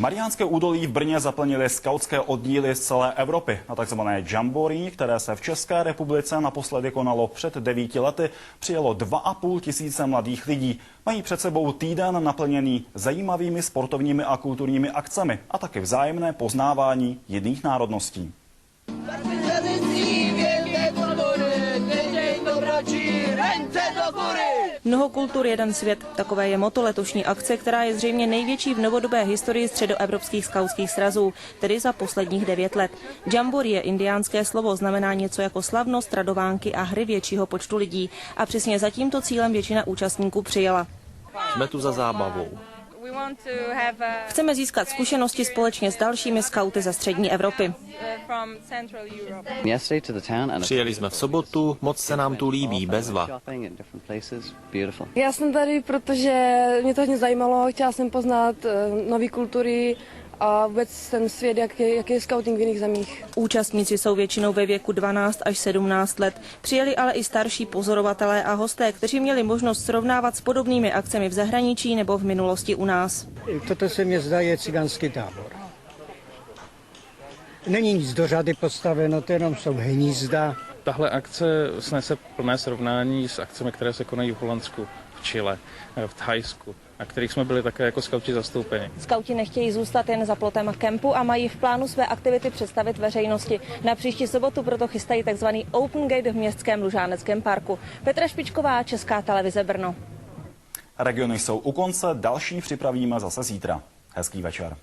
Mariánské údolí v Brně zaplnily skautské oddíly z celé Evropy. Na takzvané Jamboree, které se v České republice naposledy konalo před 9 lety, přijelo 2,5 tisíce mladých lidí. Mají před sebou týden naplněný zajímavými sportovními a kulturními akcemi a taky vzájemné poznávání jiných národností. Mnoho kultur, jeden svět. Takové je motto letošní akce, která je zřejmě největší v novodobé historii středoevropských skautských srazů, tedy za posledních 9 let. Jamboree je indiánské slovo, znamená něco jako slavnost, radovánky a hry většího počtu lidí. A přesně za tímto cílem většina účastníků přijela. Jsme tu za zábavou. Chceme získat zkušenosti společně s dalšími skauty ze střední Evropy. Přijeli jsme v sobotu, moc se nám tu líbí, bezva. Já jsem tady, protože mě to hodně zajímalo, chtěla jsem poznat nové kultury a vůbec ten svět, jaký je skauting v jiných zemích. Účastníci jsou většinou ve věku 12 až 17 let. Přijeli ale i starší pozorovatelé a hosté, kteří měli možnost srovnávat s podobnými akcemi v zahraničí nebo v minulosti u nás. Toto se mně zdá je cigánský tábor. Není nic do řady postaveno, to jenom jsou hnízda. Tahle akce snese plné srovnání s akcemi, které se konají v Holandsku, v Chile, v Thajsku, na kterých jsme byli také jako skauti zastoupeni. Skauti nechtějí zůstat jen za plotem kempu a mají v plánu své aktivity představit veřejnosti. Na příští sobotu proto chystají tzv. Open Gate v městském Lužáneckém parku. Petra Špičková, Česká televize Brno. Regiony jsou u konce, další připravíme zase zítra. Hezký večer.